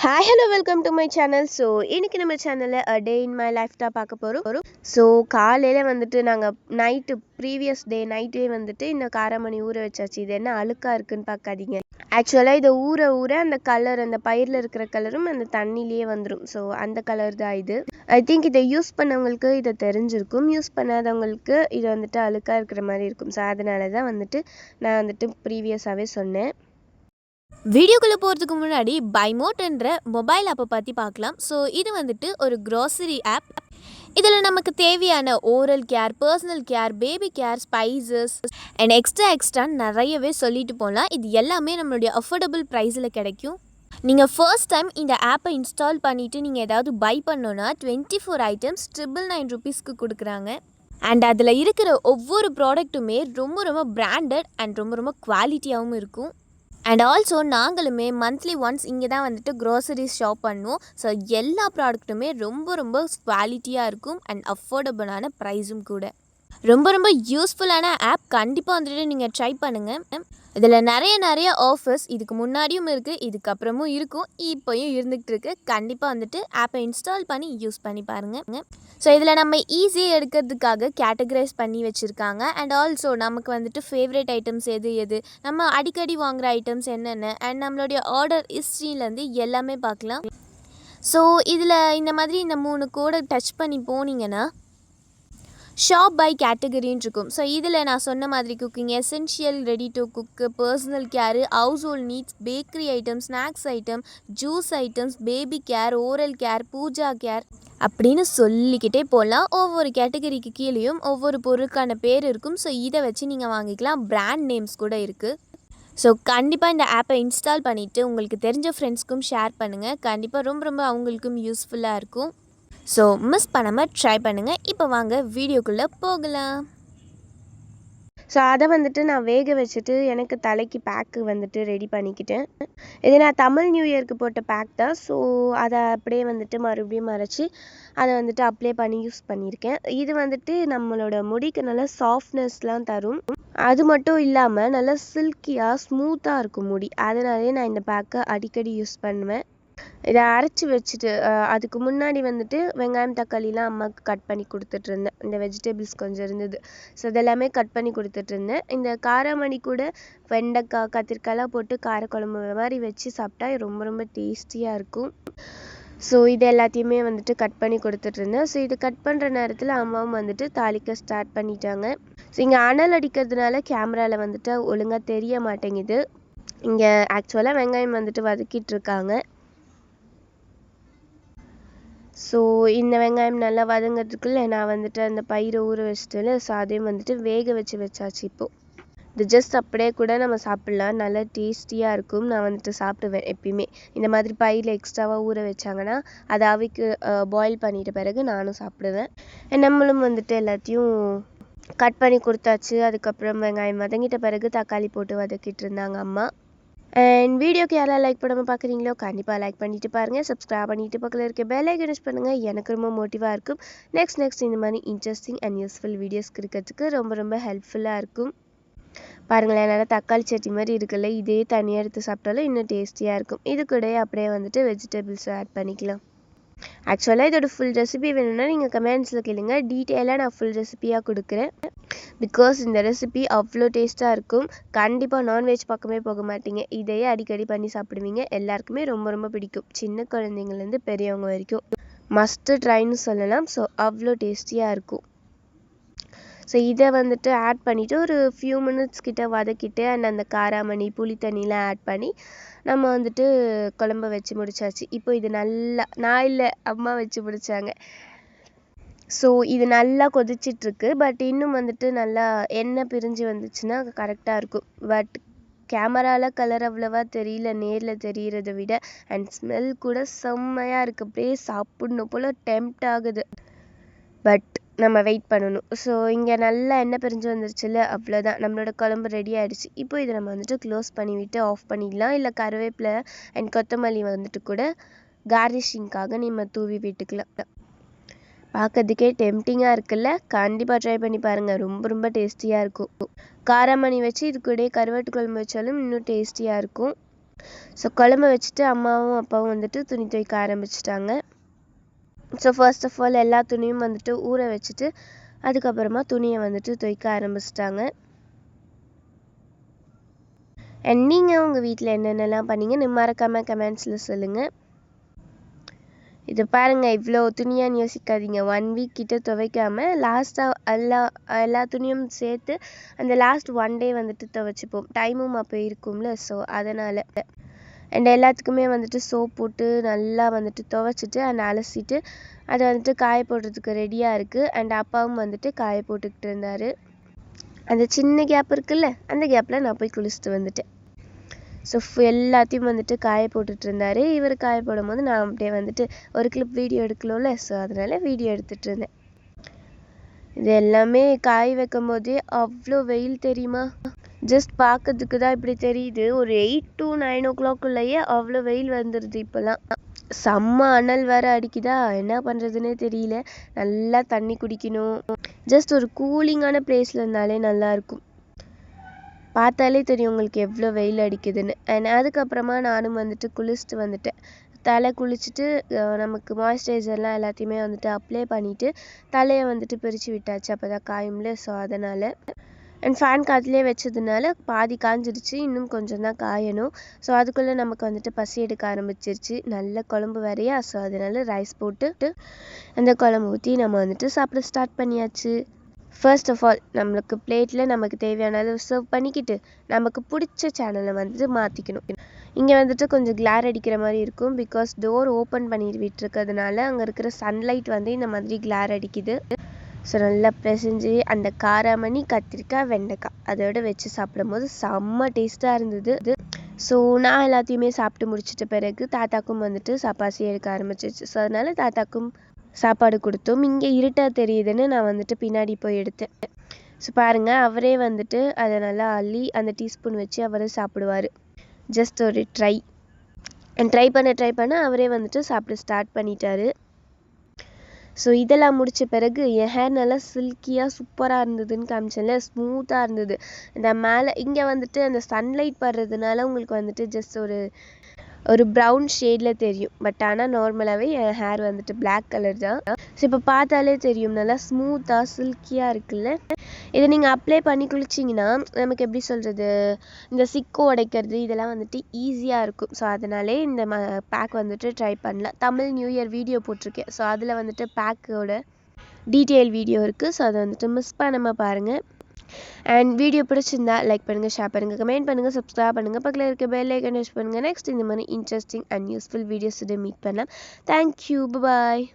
Hi hello welcome to my channel. So இன்றைக்கி நம்ம சேனலில் அ டே இன் மை லைஃப் தான் பார்க்க போகிறோம். ஸோ காலையில் வந்துட்டு நாங்கள் ப்ரீவியஸ் டே நைட்டே வந்துட்டு இந்த காராமணி ஊற வச்சாச்சு. இது என்ன அழுக்காக இருக்குன்னு பார்க்காதீங்க. ஆக்சுவலாக இதை ஊற அந்த கலர், அந்த பயிரில் இருக்கிற கலரும் அந்த தண்ணியிலேயே வந்துடும். ஸோ அந்த கலர் தான் இது. ஐ திங்க் இதை யூஸ் பண்ணவங்களுக்கு இதை தெரிஞ்சிருக்கும், யூஸ் பண்ணாதவங்களுக்கு இது வந்துட்டு அழுக்காக இருக்கிற மாதிரி இருக்கும். ஸோ அதனால தான் வந்துட்டு நான் வந்துட்டு ப்ரீவியஸாகவே சொன்னேன். வீடியோக்குள்ளே போகிறதுக்கு முன்னாடி பைமோட்ன்ற மொபைல் ஆப்பை பற்றி பார்க்கலாம். ஸோ இது வந்துட்டு ஒரு க்ராசரி ஆப். இதில் நமக்கு தேவையான oral care, personal care, baby care, spices and extra நிறையவே சொல்லிட்டு போகலாம். இது எல்லாமே நம்மளுடைய அஃபோர்டபுள் ப்ரைஸில் கிடைக்கும். நீங்கள் ஃபர்ஸ்ட் டைம் இந்த ஆப்பை இன்ஸ்டால் பண்ணிவிட்டு நீங்கள் ஏதாவது பை பண்ணோன்னா 24 ஐட்டம்ஸ் 999 ருபீஸ்க்கு கொடுக்குறாங்க. அண்ட் அதில் இருக்கிற ஒவ்வொரு ப்ராடக்ட்டுமே ரொம்ப பிராண்டட் அண்ட் ரொம்ப குவாலிட்டியாகவும் இருக்கும். அண்ட் ஆல்சோ நாங்களுமே மந்த்லி ஒன்ஸ் இங்கே தான் வந்துட்டு க்ரோசரிஸ் ஷாப் பண்ணுவோம். ஸோ எல்லா ப்ராடக்ட்டுமே ரொம்ப குவாலிட்டியாக இருக்கும் அண்ட் அஃபோர்டபுளான ப்ரைஸும் கூட. ரொம்ப யூஸ்ஃபுல்லான ஆப். கண்டிப்பாக வந்துட்டு நீங்கள் ட்ரை பண்ணுங்கள். இதில் நிறைய ஆஃபர்ஸ் இதுக்கு முன்னாடியும் இருக்குது, இதுக்கப்புறமும் இருக்கும், இப்போயும் இருந்துகிட்டு இருக்குது. கண்டிப்பாக வந்துட்டு ஆப்பை இன்ஸ்டால் பண்ணி யூஸ் பண்ணி பாருங்கள். ஸோ இதில் நம்ம ஈஸியாக எடுக்கிறதுக்காக கேட்டகரைஸ் பண்ணி வச்சுருக்காங்க. அண்ட் ஆல்சோ நமக்கு வந்துட்டு ஃபேவரட் ஐட்டம்ஸ் எது நம்ம அடிக்கடி வாங்குகிற ஐட்டம்ஸ் என்னென்ன அண்ட் நம்மளுடைய ஆர்டர் ஹிஸ்ட்ரியிலேருந்து எல்லாமே பார்க்கலாம். ஸோ இதில் இந்த மாதிரி இந்த 3 கோடை டச் பண்ணி போனீங்கன்னா ஷாப் பை கேட்டகரின்னு இருக்கும். ஸோ இதில் நான் சொன்ன மாதிரி cooking essential, ready to cook, personal care, household needs, bakery item, snacks item, juice items, baby care, oral care, puja care அப்படின்னு சொல்லிக்கிட்டே போகலாம். ஒவ்வொரு கேட்டகரிக்கு கீழேயும் ஒவ்வொரு பொருளுக்கான பேர் இருக்கும். ஸோ இதை வச்சு நீங்கள் வாங்கிக்கலாம். பிராண்ட் நேம்ஸ் கூட இருக்குது. ஸோ கண்டிப்பாக இந்த ஆப்பை இன்ஸ்டால் பண்ணிவிட்டு உங்களுக்கு தெரிஞ்ச ஃப்ரெண்ட்ஸ்க்கும் ஷேர் பண்ணுங்கள். கண்டிப்பாக ரொம்ப அவங்களுக்கும் யூஸ்ஃபுல்லாக இருக்கும். ஸோ மிஸ் பண்ணாமல் ட்ரை பண்ணுங்கள். இப்போ வாங்க வீடியோக்குள்ளே போகலாம். ஸோ அதை வந்துட்டு நான் வேக வச்சுட்டு எனக்கு தலைக்கு பேக்கு வந்துட்டு ரெடி பண்ணிக்கிட்டேன். இது நான் தமிழ் நியூ இயருக்கு போட்ட பேக் தான். ஸோ அதை அப்படியே வந்துட்டு மறுபடியும் மறைச்சி அதை வந்துட்டு அப்ளை பண்ணி யூஸ் பண்ணியிருக்கேன். இது வந்துட்டு நம்மளோட முடிக்கு நல்லா சாஃப்ட்னஸ்லாம் தரும். அது மட்டும் இல்லாமல் நல்லா சில்கியாக ஸ்மூத்தாக இருக்கும் முடி. அதனாலே நான் இந்த பேக்கை அடிக்கடி யூஸ் பண்ணுவேன். இதை அரைச்சி வச்சுட்டு அதுக்கு முன்னாடி வந்துட்டு வெங்காயம் தக்காளிலாம் அம்மாவுக்கு கட் பண்ணி கொடுத்துட்ருந்தேன். இந்த வெஜிடபிள்ஸ் கொஞ்சம் இருந்தது. ஸோ இதெல்லாமே கட் பண்ணி கொடுத்துட்ருந்தேன். இந்த காராமணி கூட வெண்டைக்காய், கத்திரிக்காய்லாம் போட்டு காரக்குழம்பு மாதிரி வச்சு சாப்பிட்டா ரொம்ப டேஸ்டியாக இருக்கும். ஸோ இது எல்லாத்தையுமே வந்துட்டு கட் பண்ணி கொடுத்துட்ருந்தேன். ஸோ இது கட் பண்ணுற நேரத்தில் அம்மாவும் வந்துட்டு தாளிக்க ஸ்டார்ட் பண்ணிட்டாங்க. ஸோ இங்கே அனல் அடிக்கிறதுனால கேமராவில் வந்துட்டு ஒழுங்காக தெரிய மாட்டேங்குது. இங்கே ஆக்சுவலாக வெங்காயம் வந்துட்டு வதக்கிட்டு இருக்காங்க. ஸோ இந்த வெங்காயம் நல்லா வதங்கிறதுக்குள்ளே நான் வந்துட்டு அந்த பயிரை ஊற வச்சுட்டு ஸோ அதையும் வந்துட்டு வேக வச்சாச்சு. இப்போது இது ஜஸ்ட் அப்படியே கூட நம்ம சாப்பிட்லாம், நல்லா டேஸ்டியாக இருக்கும். நான் வந்துட்டு சாப்பிடுவேன் எப்பயுமே. இந்த மாதிரி பயிரில் எக்ஸ்ட்ராவாக ஊற வச்சாங்கன்னா அதை அவிக்கு பாயில் பண்ணிட்ட பிறகு நானும் சாப்பிடுவேன். நம்மளும் வந்துட்டு எல்லாத்தையும் கட் பண்ணி கொடுத்தாச்சு. அதுக்கப்புறம் வெங்காயம் வதங்கிட்ட பிறகு தக்காளி போட்டு வதக்கிட்டு இருந்தாங்க அம்மா. அண்ட் வீடியோக்கு யாரெல்லாம் லைக் பண்ணாமல் பார்க்குறீங்களோ கண்டிப்பாக லைக் பண்ணிவிட்டு பாருங்கள். சப்ஸ்கிரைப் பண்ணிவிட்டு பக்கத்தில் இருக்க பெல் ஐக்கனை ப்ரெஸ் பண்ணுங்கள். எனக்கு ரொம்ப மோட்டிவாக இருக்கும். நெக்ஸ்ட் இந்த மாதிரி இன்ட்ரெஸ்டிங் அண்ட் யூஸ்ஃபுல் வீடியோஸ் இருக்கிறதுக்கு ரொம்ப ஹெல்ப்ஃபுல்லாக இருக்கும். பாருங்களேன், நல்லா தக்காளி சட்னி மாதிரி இருக்குல்ல, இதே தனியாக எடுத்து சாப்பிட்டாலும் இன்னும் டேஸ்டியாக இருக்கும். இது கூட அப்படியே வந்துட்டு வெஜிடபிள்ஸ் ஆட் பண்ணிக்கலாம். ஆக்சுவலாக இதோட ஃபுல் ரெசிபி வேணும்னா நீங்கள் கமெண்ட்ஸில் கேளுங்க. டீட்டெயிலாக நான் ஃபுல் ரெசிபியாக கொடுக்குறேன். பிகாஸ் இந்த ரெசிபி அவ்வளோ டேஸ்ட்டாக இருக்கும். கண்டிப்பாக நான்வெஜ் பக்கமே போக மாட்டீங்க. இதையே அடிக்கடி பண்ணி சாப்பிடுவீங்க. எல்லாருக்குமே ரொம்ப பிடிக்கும். சின்ன குழந்தைங்கள்லேருந்து பெரியவங்க வரைக்கும் மஸ்ட்டு ட்ரைன்னு சொல்லலாம். ஸோ அவ்வளோ டேஸ்டியாக இருக்கும். ஸோ இதை வந்துட்டு ஆட் பண்ணிவிட்டு ஒரு ஃபியூ மினிட்ஸ் கிட்ட வதக்கிட்டு அண்ட் அந்த காராமணி, புளி தண்ணியெலாம் ஆட் பண்ணி நம்ம வந்துட்டு குழம்ப வச்சு முடிச்சாச்சு. இப்போ இது நல்லா, நான் இல்லை அம்மா வச்சு முடித்தாங்க. ஸோ இது நல்லா கொதிச்சிட்ருக்கு. பட் இன்னும் வந்துட்டு நல்லா எண்ணெய் பிரிஞ்சு வந்துச்சுன்னா கரெக்டாக இருக்கும். பட் கேமராவில் கலர் அவ்வளோவா தெரியல, நேரில் தெரிகிறத விட. அண்ட் ஸ்மெல் கூட செம்மையாக இருக்குது. அப்படியே சாப்பிட்ணும் போல் டெம்ப்ட் ஆகுது. பட் நம்ம வெயிட் பண்ணணும். ஸோ இங்கே நல்லா எண்ணெய் பிரிஞ்சு வந்துருச்சுல்ல, அவ்வளோதான், நம்மளோட குழம்பு ரெடி ஆகிடுச்சு. இப்போ இதை நம்ம வந்துட்டு க்ளோஸ் பண்ணிவிட்டு ஆஃப் பண்ணிடலாம். இல்லை கருவேப்பிலை அண்ட் கொத்தமல்லி வந்துட்டு கூட கார்னிஷிங்காக நம்ம தூவி விட்டுக்கலாம். பார்க்கறதுக்கே டெம்ப்டிங்காக இருக்குல்ல. கண்டிப்பாக ட்ரை பண்ணி பாருங்கள். ரொம்ப டேஸ்டியாக இருக்கும். காராமணி வச்சு இது கூட கருவாட்டு குழம்பு வச்சாலும் இன்னும் டேஸ்டியாக இருக்கும். ஸோ குழம்பு வச்சுட்டு அம்மாவும் அப்பாவும் வந்துட்டு துணி துவைக்க ஆரம்பிச்சிட்டாங்க. ஸோ ஃபர்ஸ்ட் ஆஃப் ஆல் எல்லா துணியும் வந்துட்டு ஊற வச்சுட்டு அதுக்கப்புறமா துணியை வந்துட்டு துவைக்க ஆரம்பிச்சிட்டாங்க. அண்ட் நீங்கள் உங்கள் வீட்டில் என்னென்னலாம் பண்ணீங்கன்னு மறக்காமல் கமெண்ட்ஸில் சொல்லுங்கள். இது பாருங்கள், இவ்வளோ துணியான்னு யோசிக்காதீங்க. 1 வீக் கிட்ட துவைக்காமல் லாஸ்ட்டாக எல்லா துணியும் சேர்த்து அந்த லாஸ்ட் 1 டே வந்துட்டு துவைச்சிப்போம். டைமும் அப்போ இருக்கும்ல, ஸோ அதனால். அண்ட் எல்லாத்துக்குமே வந்துட்டு சோப் போட்டு நல்லா வந்துட்டு துவைச்சிட்டு அண்ட் அலசிட்டு அதை வந்துட்டு காய போடுறதுக்கு ரெடியாக இருக்குது. அண்ட் அப்பாவும் வந்துட்டு காய போட்டுக்கிட்டு இருந்தார். அந்த சின்ன கேப் இருக்குல்ல, அந்த கேப்பில் நான் போய் குளிச்சுட்டு வந்துட்டேன். ஸோ எல்லாத்தையும் வந்துட்டு காய போட்டுட்டு இருந்தார். இவர் காய போடும் போது நான் அப்படியே வந்துட்டு ஒரு கிளிப் வீடியோ எடுக்கணும்ல, ஸோ அதனால் வீடியோ எடுத்துகிட்டு இருந்தேன். இது எல்லாமே காய வைக்கும் போதே அவ்வளோ வெயில் தெரியுமா? ஜஸ்ட் பார்க்கறதுக்கு தான் இப்படி தெரியுது. ஒரு 8 to 9 o'clock அவ்வளோ வெயில் வந்துடுது இப்போலாம். செம்ம அனல் வேறு அடிக்குதா, என்ன பண்ணுறதுன்னே தெரியல. நல்லா தண்ணி குடிக்கணும். ஜஸ்ட் ஒரு கூலிங்கான பிளேஸில் இருந்தாலே நல்லாயிருக்கும். பார்த்தாலே தெரியும் உங்களுக்கு எவ்வளோ வெயில் அடிக்குதுன்னு. அண்ட் அதுக்கப்புறமா நானும் வந்துட்டு குளிச்சுட்டு வந்துட்டேன். தலை குளிச்சுட்டு நமக்கு மாய்ஸ்சரைசர்லாம் எல்லாத்தையுமே வந்துட்டு அப்ளை பண்ணிவிட்டு தலையை வந்துட்டு பிரித்து விட்டாச்சு, அப்போ தான் காயும்ல. ஸோ அதனால் அண்ட் ஃபேன் காற்றுலேயே வச்சதுனால பாதி காஞ்சிடுச்சு, இன்னும் கொஞ்சம் தான் காயணும். ஸோ அதுக்குள்ளே நமக்கு வந்துட்டு பசி எடுக்க ஆரம்பிச்சிருச்சு. நல்ல குழம்பு வேறையா, ஸோ அதனால் ரைஸ் போட்டு அந்த குழம்பு ஊற்றி நம்ம வந்துட்டு சாப்பிட ஸ்டார்ட் பண்ணியாச்சு. ஃபர்ஸ்ட் ஆஃப் ஆல் நம்மளுக்கு பிளேட்டில் நமக்கு தேவையான அளவு சர்வ் பண்ணிக்கிட்டு நமக்கு பிடிச்ச சேனலை வந்துட்டு மாற்றிக்கணும். இங்கே வந்துட்டு கொஞ்சம் கிளார் அடிக்கிற மாதிரி இருக்கும், பிகாஸ் டோர் ஓப்பன் பண்ணி விட்டுருக்கிறதுனால அங்கே இருக்கிற சன்லைட் வந்து இந்த மாதிரி கிளார் அடிக்குது. ஸோ நல்லா பிசைஞ்சு அந்த காராமணி, கத்திரிக்காய், வெண்டைக்காய் அதோட வச்சு சாப்பிடும்போது செம்ம டேஸ்ட்டாக இருந்தது. ஸோ நான் எல்லாத்தையுமே சாப்பிட்டு முடிச்சிட்ட பிறகு தாத்தாக்கும் வந்துட்டு சப்பாசி எடுக்க ஆரம்பிச்சிச்சு. ஸோ அதனால் தாத்தாக்கும் சாப்பாடு கொடுத்தோம். இங்கே இருட்டாக தெரியுதுன்னு நான் வந்துட்டு பின்னாடி போய் எடுத்தேன். ஸோ பாருங்கள், அவரே வந்துட்டு அதை நல்லா அள்ளி அந்த டீஸ்பூன் வச்சு அவரே சாப்பிடுவார். ஜஸ்ட் ஒரு ட்ரை பண்ண அவரே வந்துட்டு சாப்பிட ஸ்டார்ட் பண்ணிட்டாரு. ஸோ இதெல்லாம் முடித்த பிறகு என் ஹேர் நல்லா சில்கியாக சூப்பராக இருந்ததுன்னு காமிச்சேன்ல, ஸ்மூத்தாக இருந்தது. இந்த மேலே இங்கே வந்துட்டு அந்த சன்லைட் படுறதுனால உங்களுக்கு வந்துட்டு ஜஸ்ட் ஒரு ப்ரௌன் ஷேடில் தெரியும். பட் ஆனால் நார்மலாகவே என் ஹேர் வந்துட்டு பிளாக் கலர் தான். ஸோ இப்போ பார்த்தாலே தெரியும் நல்லா ஸ்மூத்தாக சில்கியாக இருக்குல்ல. இதை நீங்கள் அப்ளை பண்ணி குளிச்சிங்கன்னா நமக்கு எப்படி சொல்கிறது, இந்த சிக்கு உடைக்கிறது இதெல்லாம் வந்துட்டு ஈஸியாக இருக்கும். ஸோ அதனாலே இந்த பேக் வந்துட்டு ட்ரை பண்ணலாம். தமிழ் நியூ இயர் வீடியோ போட்டிருக்கேன். ஸோ அதில் வந்துட்டு பேக்கோட டீட்டெயில் வீடியோ இருக்குது. ஸோ அதை வந்துட்டு மிஸ் பண்ணாமல் பாருங்கள். அண்ட் வீடியோ பிடிச்சிருந்தா லைக் பண்ணுங்கள், ஷேர் பண்ணுங்கள், கமெண்ட் பண்ணுங்கள், சப்ஸ்கிரைப் பண்ணுங்கள், பக்கத்தில் இருக்க பெல் ஐக்கான் ப்ரெஸ் பண்ணுங்கள். நெக்ஸ்ட் இந்த மாதிரி interesting and useful videos meet பண்ணலாம். தேங்க்யூ, பாய்.